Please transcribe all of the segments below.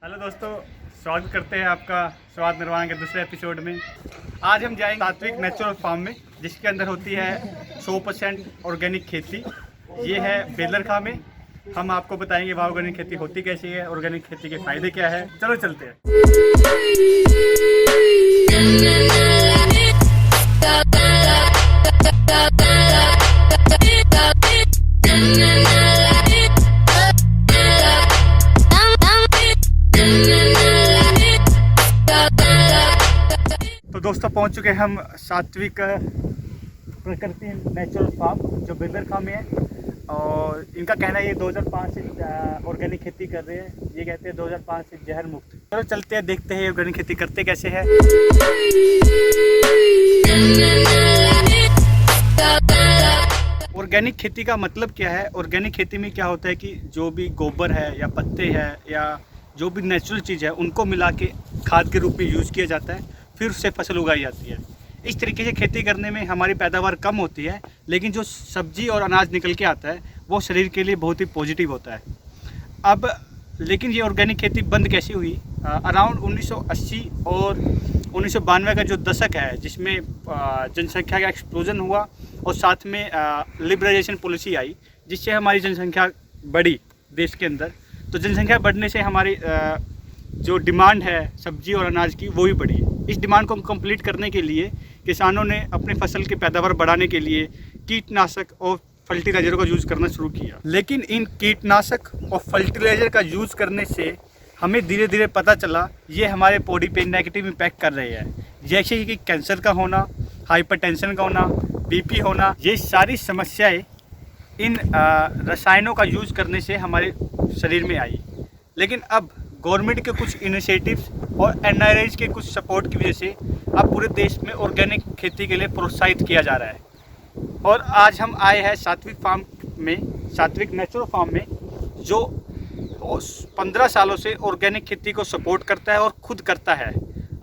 Hello दोस्तों, स्वागत करते हैं आपका स्वाद निर्वाण के दूसरे एपिसोड में। आज हम जाएंगे सात्विक नेचुरल फार्म में, जिसके अंदर होती है 100% ऑर्गेनिक खेती। ये है बेलरखा में। हम आपको बताएंगे वहाँ ऑर्गेनिक खेती होती कैसी है, ऑर्गेनिक खेती के फायदे क्या है। चलो चलते हैं। तो दोस्तों, पहुंच चुके हैं हम सात्विक प्रकृति नेचुरल फार्म जो बेलरखा में है। और इनका कहना है ये 2005 से ऑर्गेनिक खेती कर रहे हैं। ये कहते हैं 2005 से जहर मुक्त। चलो चलते हैं, देखते हैं ऑर्गेनिक खेती करते कैसे है। ऑर्गेनिक खेती का मतलब क्या है? ऑर्गेनिक खेती में क्या होता है कि जो भी गोबर है या पत्ते हैं या जो भी नेचुरल चीज़ है उनको मिला के खाद के रूप में यूज़ किया जाता है, फिर उससे फसल उगाई जाती है। इस तरीके से खेती करने में हमारी पैदावार कम होती है, लेकिन जो सब्जी और अनाज निकल के आता है वो शरीर के लिए बहुत ही पॉजिटिव होता है। अब लेकिन ये ऑर्गेनिक खेती बंद कैसी हुई? अराउंड 1980 और 1992 का जो दशक है, जिसमें जनसंख्या का एक्सप्लोजन हुआ और साथ में लिबरलाइजेशन पॉलिसी आई, जिससे हमारी जनसंख्या बढ़ी देश के अंदर। तो जनसंख्या बढ़ने से हमारी जो डिमांड है सब्जी और अनाज की वो भी बढ़ी। इस डिमांड को कंप्लीट करने के लिए किसानों ने अपने फसल की पैदावार बढ़ाने के लिए कीटनाशक और फर्टिलाइज़र का यूज़ करना शुरू किया। लेकिन इन कीटनाशक और फर्टिलाइज़र का यूज़ करने से हमें धीरे धीरे पता चला ये हमारे बॉडी पे नेगेटिव इम्पैक्ट कर रहे हैं, जैसे कि कैंसर का होना, हाइपरटेंशन का होना, बीपी होना। ये सारी समस्याएं इन रसायनों का यूज़ करने से हमारे शरीर में आई। लेकिन अब गवर्नमेंट के कुछ इनिशिएटिव्स और एनआरआईज के कुछ सपोर्ट की वजह से अब पूरे देश में ऑर्गेनिक खेती के लिए प्रोत्साहित किया जा रहा है। और आज हम आए हैं सात्विक फार्म में, सात्विक नेचुरल फार्म में, जो 15 सालों से ऑर्गेनिक खेती को सपोर्ट करता है और खुद करता है।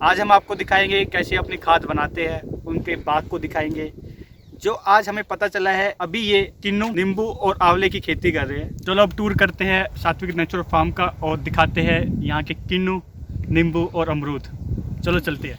आज हम आपको दिखाएंगे कैसे अपनी खाद बनाते हैं, उनके बाग को दिखाएंगे। जो आज हमें पता चला है, अभी ये किन्नू, नींबू और आंवले की खेती कर रहे हैं। चलो अब टूर करते हैं सात्विक नेचुरल फार्म का और दिखाते हैं यहाँ के किन्नू, नींबू और अमरूद। चलो चलते हैं।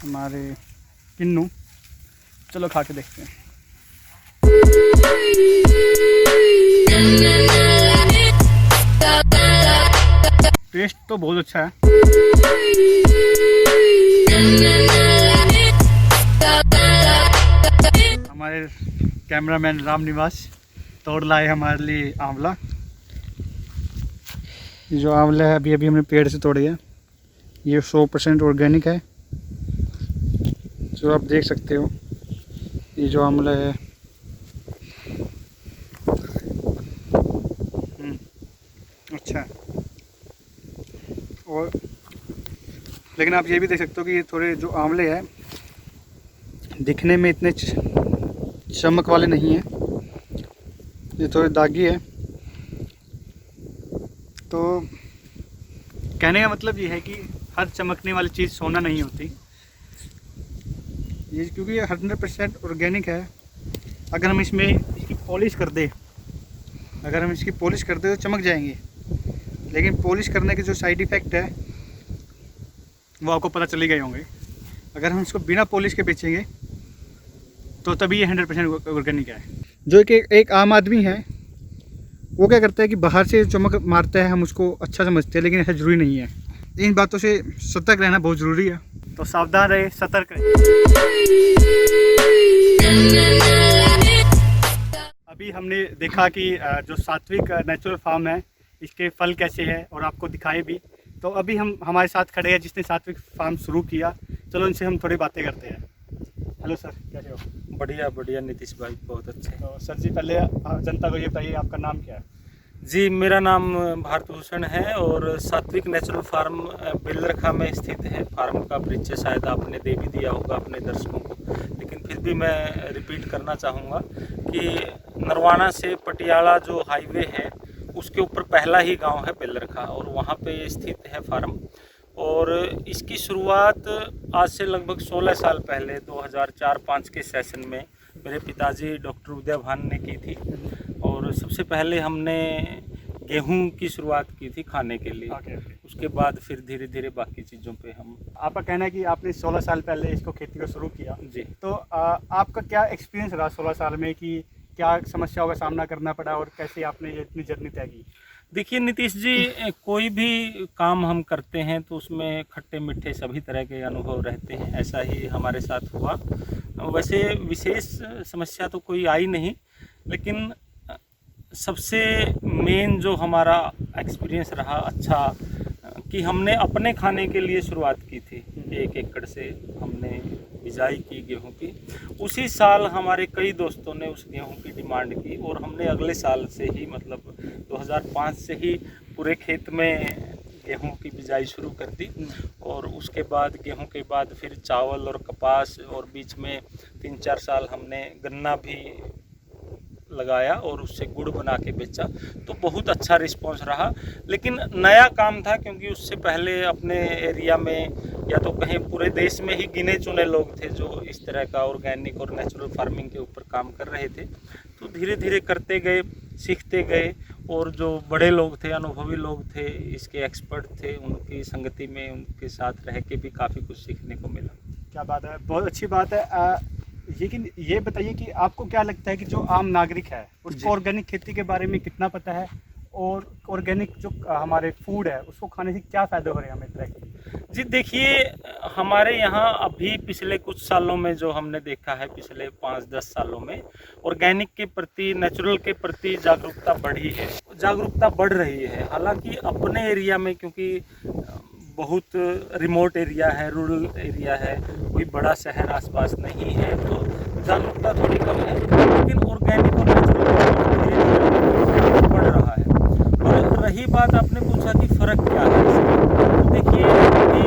हमारे किन्नू, चलो खा के देखते हैं। टेस्ट तो बहुत अच्छा है। हमारे कैमरामैन राम निवास तोड़ लाए हमारे लिए आंवला। ये जो आंवला है अभी अभी हमने पेड़ से तोड़े है। ये 100% ऑर्गेनिक है, जो आप देख सकते हो। ये जो आंवला है अच्छा है। और लेकिन आप ये भी देख सकते हो कि ये थोड़े जो आंवले हैं दिखने में इतने चमक वाले नहीं हैं, ये थोड़े दागी है। तो कहने का मतलब ये है कि हर चमकने वाली चीज़ सोना नहीं होती। ये क्योंकि ये 100% ऑर्गेनिक है। अगर हम इसमें इसकी पॉलिश कर दें, तो चमक जाएंगे। लेकिन पॉलिश करने के जो साइड इफ़ेक्ट है वो आपको पता चले गए होंगे। अगर हम इसको बिना पॉलिश के बेचेंगे तो तभी ये 100% ऑर्गेनिक है। जो कि एक आम आदमी है वो क्या करता है कि बाहर से चमक मारता है, हम उसको अच्छा समझते हैं, लेकिन ऐसा ज़रूरी नहीं है। इन बातों से सतर्क रहना बहुत ज़रूरी है। तो सावधान रहे, सतर्क रहे। अभी हमने देखा कि जो सात्विक नेचुरल फार्म है इसके फल कैसे हैं और आपको दिखाए भी। तो अभी हमारे साथ खड़े हैं जिसने सात्विक फार्म शुरू किया। चलो इनसे हम थोड़ी बातें करते हैं। हेलो सर, कैसे हो? बढ़िया बढ़िया नीतीश भाई, बहुत अच्छे। तो सर जी, पहले जनता को ये बताइए आपका नाम क्या है? जी, मेरा नाम भारत भूषण है और सात्विक नेचुरल फार्म बेलरखा में स्थित है। फार्म का परिचय शायद आपने दे भी दिया होगा अपने दर्शकों को, लेकिन फिर भी मैं रिपीट करना चाहूँगा कि नरवाना से पटियाला जो हाईवे है उसके ऊपर पहला ही गांव है बेलरखा, और वहाँ पे स्थित है फार्म। और इसकी शुरुआत आज से लगभग 16 साल पहले 2004-05 के सेशन में मेरे पिताजी डॉक्टर उदय भान ने की थी। और सबसे पहले हमने गेहूं की शुरुआत की थी खाने के लिए। ओके। उसके बाद फिर धीरे धीरे बाकी चीज़ों पे हम। आपका कहना है कि आपने 16 साल पहले इसको खेती को शुरू किया, जी। तो आपका क्या एक्सपीरियंस रहा 16 साल में कि क्या समस्याओं का सामना करना पड़ा और कैसे आपने ये इतनी जर्नी तय की? देखिए नीतीश जी, कोई भी काम हम करते हैं तो उसमें खट्टे मीठे सभी तरह के अनुभव रहते हैं। ऐसा ही हमारे साथ हुआ। वैसे विशेष समस्या तो कोई आई नहीं, लेकिन सबसे मेन जो हमारा एक्सपीरियंस रहा अच्छा, कि हमने अपने खाने के लिए शुरुआत की थी। 1 एकड़ से हमने बिजाई की गेहूं की। उसी साल हमारे कई दोस्तों ने उस गेहूं की डिमांड की, और हमने अगले साल से ही, मतलब 2005 से ही पूरे खेत में गेहूं की बिजाई शुरू कर दी। और उसके बाद गेहूं के बाद फिर चावल और कपास, और बीच में 3-4 साल हमने गन्ना भी लगाया और उससे गुड़ बना के बेचा। तो बहुत अच्छा रिस्पांस रहा। लेकिन नया काम था, क्योंकि उससे पहले अपने एरिया में या तो कहीं पूरे देश में ही गिने चुने लोग थे जो इस तरह का ऑर्गेनिक और नेचुरल फार्मिंग के ऊपर काम कर रहे थे। तो धीरे धीरे करते गए, सीखते गए, और जो बड़े लोग थे, अनुभवी लोग थे, इसके एक्सपर्ट थे, उनकी संगति में उनके साथ रह के भी काफ़ी कुछ सीखने को मिला। क्या बात है, बहुत अच्छी बात है। लेकिन ये बताइए कि आपको क्या लगता है कि जो आम नागरिक है उसको ऑर्गेनिक खेती के बारे में कितना पता है, और ऑर्गेनिक जो हमारे फूड है उसको खाने से क्या फ़ायदे हो रहे हैं हमें तरह के? जी देखिए, हमारे यहाँ अभी पिछले कुछ सालों में जो हमने देखा है, पिछले 5-10 सालों में ऑर्गेनिक के प्रति, नेचुरल के प्रति जागरूकता बढ़ी है, जागरूकता बढ़ रही है। हालांकि अपने एरिया में, क्योंकि बहुत रिमोट एरिया है, रूरल एरिया है, कोई बड़ा शहर आसपास नहीं है, तो जागरूकता थोड़ी कम है। लेकिन ऑर्गेनिक और नेचुरल धीरे बढ़ रहा है। और रही बात, आपने पूछा कि फ़र्क क्या है इसमें, तो देखिए कि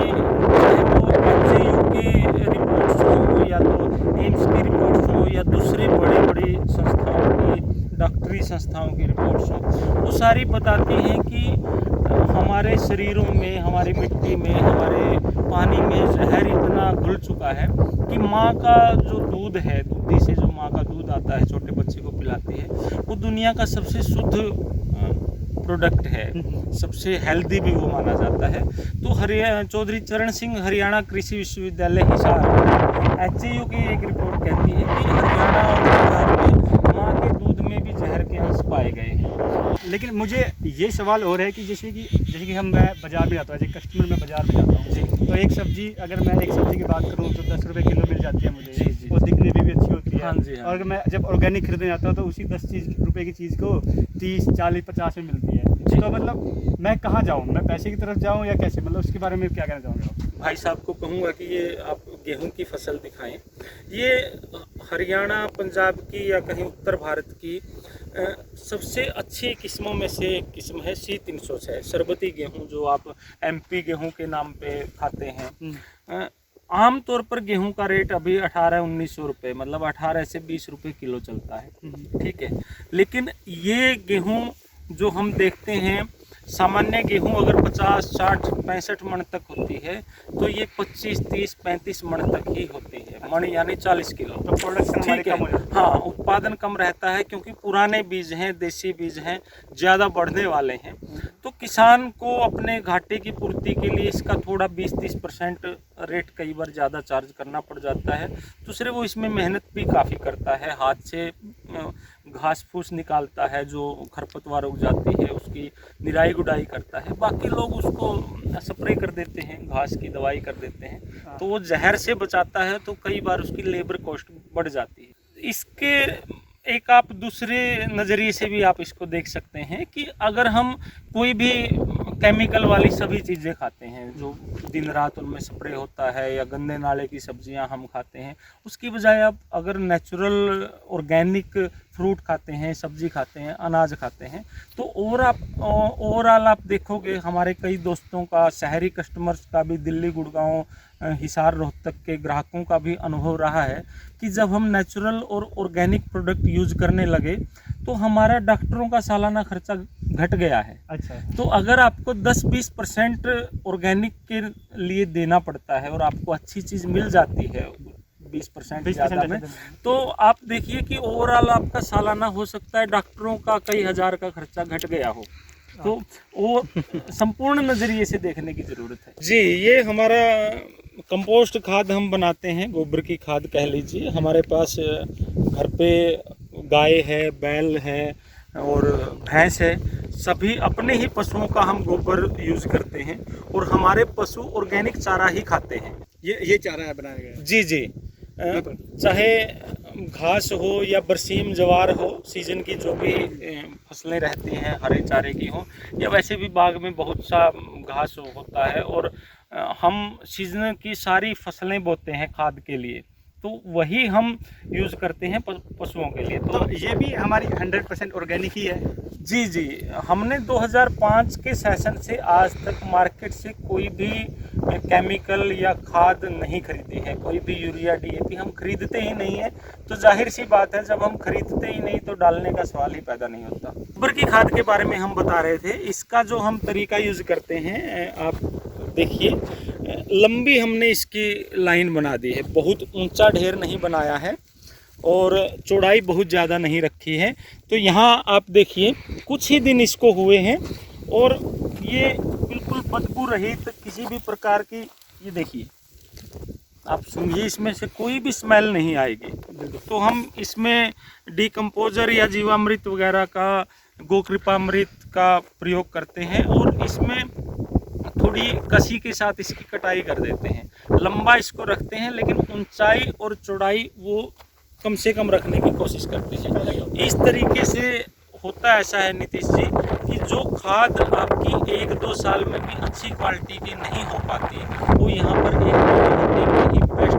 चाहे वो HCU की रिपोर्ट्स हो, या तो एम्स की रिपोर्ट्स हो, या दूसरी बड़ी बड़ी संस्थाओं की, डॉक्टरी संस्थाओं की रिपोर्ट्स हो, वो सारी बताती हैं कि हमारे शरीरों में, हमारी मिट्टी में, हमारे पानी में जहर इतना घुल चुका है कि माँ का जो दूध है, दूधी से जो माँ का दूध आता है, छोटे बच्चे को पिलाती है, वो दुनिया का सबसे शुद्ध प्रोडक्ट है, सबसे हेल्दी भी वो माना जाता है। तो चौधरी चरण सिंह हरियाणा कृषि विश्वविद्यालय हिसार, HCU की एक रिपोर्ट कहती है कि हरियाणा और पंजाब में माँ के दूध में भी जहर के अंश पाए गए हैं। लेकिन मुझे ये सवाल हो रहा है कि जैसे कि मैं बाज़ार में जाता हूँ, जैसे कस्टमर में बाज़ार में जाता हूँ जी, तो एक सब्जी, अगर मैं एक सब्जी की बात करूँ तो 10 रुपये किलो मिल जाती है मुझे। जी जी। और दिखने में भी अच्छी होती है। हाँ जी, हाँ। और मैं जब ऑर्गेनिक खरीदने जाता हूँ तो उसी 10 रुपये की चीज़ को 30, 40, 50 में मिलती है। तो मतलब मैं कहाँ जाऊँ, मैं पैसे की तरफ जाऊँ या कैसे, मतलब उसके बारे में क्या कहना चाहूँगा? भाई साहब को कहूँगा कि ये आप गेहूं की फसल दिखाएं। ये हरियाणा, पंजाब की या कहीं उत्तर भारत की सबसे अच्छी किस्मों में से एक किस्म है C306 शरबती गेहूं, जो आप MP गेहूं के नाम पे खाते हैं। आम तौर पर गेहूं का रेट अभी 1800-1900 रुपये, मतलब 18 से 20 रुपये किलो चलता है, ठीक है। लेकिन ये गेहूं जो हम देखते हैं, सामान्य गेहूं अगर 50, 60, 65 मन तक होती है, तो ये 25, 30, 35 मन तक ही होती है। मन यानी 40 किलो। तो प्रोडक्शन ठीक है, हाँ, उत्पादन कम रहता है, क्योंकि पुराने बीज हैं, देसी बीज हैं, ज़्यादा बढ़ने वाले हैं। तो किसान को अपने घाटे की पूर्ति के लिए इसका थोड़ा 20-30% रेट कई बार ज़्यादा चार्ज करना पड़ जाता है। दूसरे, वो इसमें मेहनत भी काफ़ी करता है, हाथ से घास फूस निकालता है, जो खरपतवार उग जाती है उसकी निराई गुडाई करता है। बाकी लोग उसको स्प्रे कर देते हैं, घास की दवाई कर देते हैं, तो वो जहर से बचाता है, तो कई बार उसकी लेबर कॉस्ट बढ़ जाती है। इसके एक आप दूसरे नज़रिए से भी आप इसको देख सकते हैं कि अगर हम कोई भी केमिकल वाली सभी चीज़ें खाते हैं, जो दिन रात उनमें स्प्रे होता है, या गंदे नाले की सब्जियां हम खाते हैं, उसकी बजाय आप अगर नेचुरल ऑर्गेनिक फ्रूट खाते हैं, सब्जी खाते हैं, अनाज खाते हैं। तो ओवरऑल आप देखोगे हमारे कई दोस्तों का, शहरी कस्टमर्स का भी, दिल्ली, गुड़गांव, हिसार, रोहतक के ग्राहकों का भी अनुभव रहा है कि जब हम नेचुरल और ऑर्गेनिक प्रोडक्ट यूज़ करने लगे तो हमारा डॉक्टरों का सालाना खर्चा घट गया है। अच्छा। तो अगर आपको 10-20% ऑर्गेनिक के लिए देना पड़ता है और आपको अच्छी चीज़ मिल जाती है 20% ज़्यादा में, तो आप देखिए कि ओवरऑल आपका सालाना हो सकता है डॉक्टरों का कई हज़ार का खर्चा घट गया हो। तो वो संपूर्ण नज़रिए से देखने की ज़रूरत है। जी, ये हमारा कंपोस्ट खाद हम बनाते हैं, गोबर की खाद कह लीजिए। हमारे पास घर पे गाय है, बैल है और भैंस है, सभी अपने ही पशुओं का हम गोबर यूज़ करते हैं और हमारे पशु ऑर्गेनिक चारा ही खाते हैं। ये चारा है बनाया गया? जी जी, चाहे घास हो या बरसीम, ज्वार हो, सीजन की जो भी फसलें रहती हैं हरे चारे की हो, या वैसे भी बाग में बहुत सा घास होता है और हम सीजन की सारी फसलें बोते हैं खाद के लिए, तो वही हम यूज़ करते हैं पशुओं के लिए। तो ये भी हमारी 100% ऑर्गेनिक ही है? जी जी, हमने 2005 के सेशन से आज तक मार्केट से कोई भी केमिकल या खाद नहीं खरीदी है, कोई भी यूरिया, DAP हम खरीदते ही नहीं है। तो जाहिर सी बात है, जब हम खरीदते ही नहीं तो डालने का सवाल ही पैदा नहीं होता। गोबर की खाद के बारे में हम बता रहे थे, इसका जो हम तरीका यूज़ करते हैं, आप देखिए लंबी हमने इसकी लाइन बना दी है, बहुत ऊंचा ढेर नहीं बनाया है और चौड़ाई बहुत ज़्यादा नहीं रखी है। तो यहाँ आप देखिए कुछ ही दिन इसको हुए हैं और ये बिल्कुल बदबू रहित किसी भी प्रकार की, ये देखिए आप सुनिए, इसमें से कोई भी स्मेल नहीं आएगी। तो हम इसमें डिकम्पोजर या जीवामृत वगैरह का, गोकृपामृत का प्रयोग करते हैं और इसमें थोड़ी कसी के साथ इसकी कटाई कर देते हैं। लंबा इसको रखते हैं लेकिन ऊंचाई और चौड़ाई वो कम से कम रखने की कोशिश करते हैं। इस तरीके से होता ऐसा है नीतीश जी कि जो खाद आपकी 1-2 साल में भी अच्छी क्वालिटी की नहीं हो पाती, वो यहाँ पर एक महीने में ही बेस्ट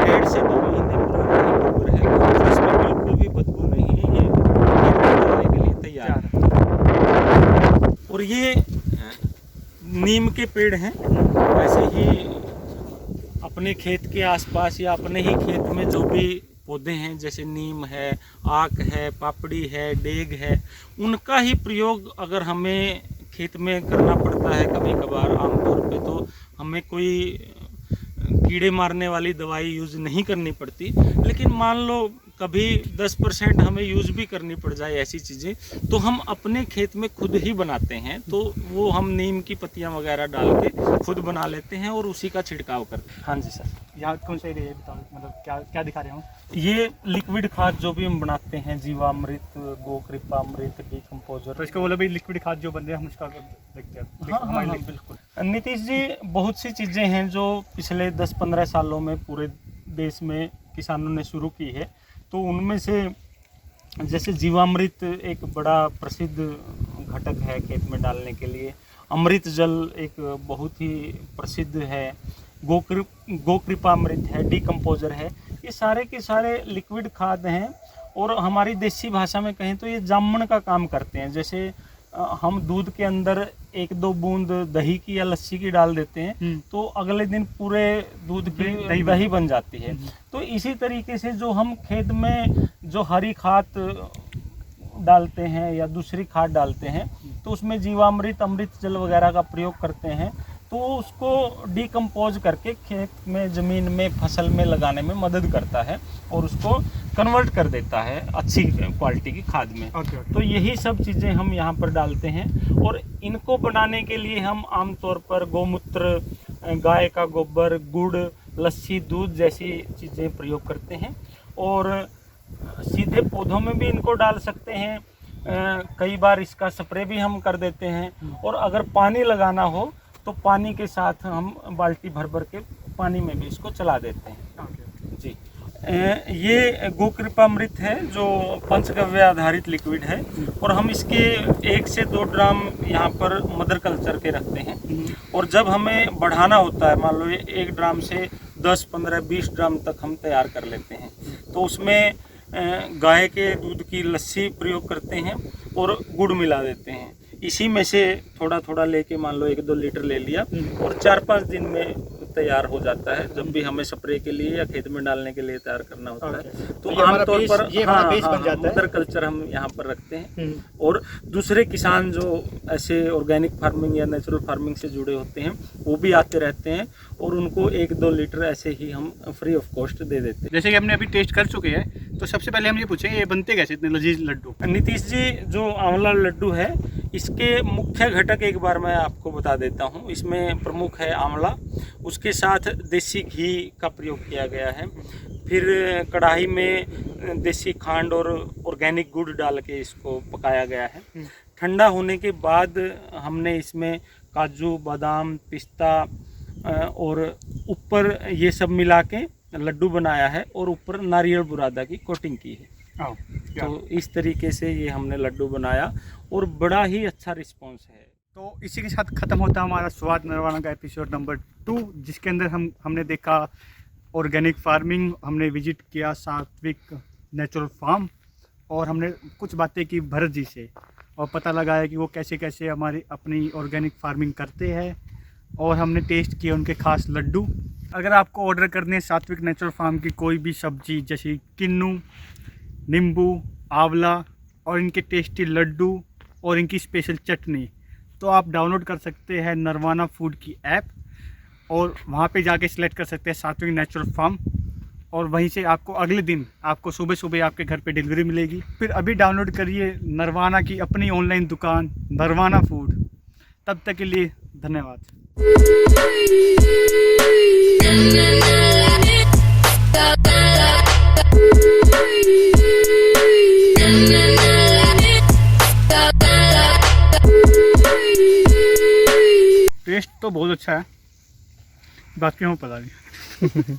डेढ़ से 2 महीने पुराना गोबर है, तो इसमें बिल्कुल भी बदबू नहीं है, ये डालने के लिए तैयार है। और ये नीम के पेड़ हैं, ऐसे ही अपने खेत के आसपास या अपने ही खेत में जो भी पौधे हैं, जैसे नीम है, आक है, पापड़ी है, डेग है, उनका ही प्रयोग अगर हमें खेत में करना पड़ता है कभी कभार, आमतौर पे तो हमें कोई कीड़े मारने वाली दवाई यूज़ नहीं करनी पड़ती। लेकिन मान लो कभी 10% हमें यूज़ भी करनी पड़ जाए ऐसी चीज़ें, तो हम अपने खेत में खुद ही बनाते हैं। तो वो हम नीम की पत्तियां वगैरह डाल के खुद बना लेते हैं और उसी का छिड़काव करते हैं। हाँ जी सर। यहाँ कौन सा एरिया है बताओ, मतलब क्या क्या दिखा रहे हो? ये लिक्विड खाद जो भी हम बनाते हैं, जीवामृत, गोकृपामृत, डिकम्पोजर। तो इसका मतलब भी लिक्विड खाद जो बन रहे हैं हम उसका देखते हैं। हाँ, बिल्कुल। नीतीश जी, बहुत सी चीज़ें हैं जो पिछले 10-15 सालों में पूरे देश में किसानों ने शुरू की है। तो उनमें से जैसे जीवामृत एक बड़ा प्रसिद्ध घटक है खेत में डालने के लिए, अमृत जल एक बहुत ही प्रसिद्ध है, गोकृपामृत है, डिकम्पोजर है, ये सारे के सारे लिक्विड खाद हैं। और हमारी देसी भाषा में कहें तो ये जामन का काम करते हैं। जैसे हम दूध के अंदर 1-2 बूंद दही की या लस्सी की डाल देते हैं तो अगले दिन पूरे दूध की दही बन जाती है। तो इसी तरीके से जो हम खेत में जो हरी खाद डालते हैं या दूसरी खाद डालते हैं, तो उसमें जीवामृत, अमृत जल वगैरह का प्रयोग करते हैं, तो उसको डिकम्पोज करके खेत में, ज़मीन में, फसल में लगाने में मदद करता है और उसको कन्वर्ट कर देता है अच्छी क्वालिटी की खाद में। तो यही सब चीज़ें हम यहाँ पर डालते हैं और इनको बनाने के लिए हम आमतौर पर गौमूत्र, गाय का गोबर, गुड़, लस्सी, दूध जैसी चीज़ें प्रयोग करते हैं। और सीधे पौधों में भी इनको डाल सकते हैं, कई बार इसका स्प्रे भी हम कर देते हैं। और अगर पानी लगाना हो तो पानी के साथ हम बाल्टी भर भर के पानी में भी इसको चला देते हैं। जी, ये गोकृपामृत है जो पंचगव्य आधारित लिक्विड है और हम इसके 1 से 2 ड्राम यहाँ पर मदर कल्चर के रखते हैं। और जब हमें बढ़ाना होता है, मान लो 1 ड्राम से 10, 15, 20 ड्राम तक हम तैयार कर लेते हैं। तो उसमें गाय के दूध की लस्सी प्रयोग करते हैं और गुड़ मिला देते हैं। इसी में से थोड़ा थोड़ा लेके मान लो 1-2 लीटर ले लिया और 4-5 दिन में तैयार हो जाता है। जब भी हमें स्प्रे के लिए या खेत में डालने के लिए तैयार करना होता है तो आमतौर पर मदर कल्चर हम यहाँ पर रखते हैं। और दूसरे किसान जो ऐसे ऑर्गेनिक फार्मिंग या नेचुरल फार्मिंग से जुड़े होते हैं वो भी आते रहते हैं और उनको 1-2 लीटर ऐसे ही हम फ्री ऑफ कॉस्ट दे देते हैं। जैसे कि हमने अभी टेस्ट कर चुके हैं, तो सबसे पहले हम ये पूछेंगे ये बनते कैसे इतने लजीज लड्डू? नीतीश जी, जो आंवला लड्डू है इसके मुख्य घटक एक बार मैं आपको बता देता हूँ। इसमें प्रमुख है आंवला, उसके साथ देसी घी का प्रयोग किया गया है, फिर कढ़ाई में देसी खांड और ऑर्गेनिक गुड़ डाल के इसको पकाया गया है। ठंडा होने के बाद हमने इसमें काजू, बादाम, पिस्ता और ऊपर ये सब मिला के लड्डू बनाया है और ऊपर नारियल बुरादा की कोटिंग की है। तो इस तरीके से ये हमने लड्डू बनाया और बड़ा ही अच्छा रिस्पॉन्स है। तो इसी के साथ ख़त्म होता है हमारा स्वाद नरवाना का एपिसोड नंबर 2, जिसके अंदर हमने देखा ऑर्गेनिक फार्मिंग, हमने विजिट किया सात्विक नेचुरल फार्म और हमने कुछ बातें की भरत जी से और पता लगाया कि वो कैसे कैसे हमारी अपनी ऑर्गेनिक फार्मिंग करते हैं और हमने टेस्ट किए उनके खास लड्डू। अगर आपको ऑर्डर करने सात्विक नेचुरल फार्म की कोई भी सब्जी जैसे किन्नू, नींबू, आंवला और इनके टेस्टी लड्डू और इनकी स्पेशल चटनी, तो आप डाउनलोड कर सकते हैं नरवाना फूड की ऐप और वहाँ पे जाके सिलेक्ट कर सकते हैं सात्विक नेचुरल फार्म और वहीं से आपको अगले दिन आपको सुबह सुबह आपके घर पे डिलीवरी मिलेगी। फिर अभी डाउनलोड करिए नरवाना की अपनी ऑनलाइन दुकान नरवाना फूड। तब तक के लिए धन्यवाद। टेस्ट तो बहुत अच्छा है, बाकी हमें पता नहीं।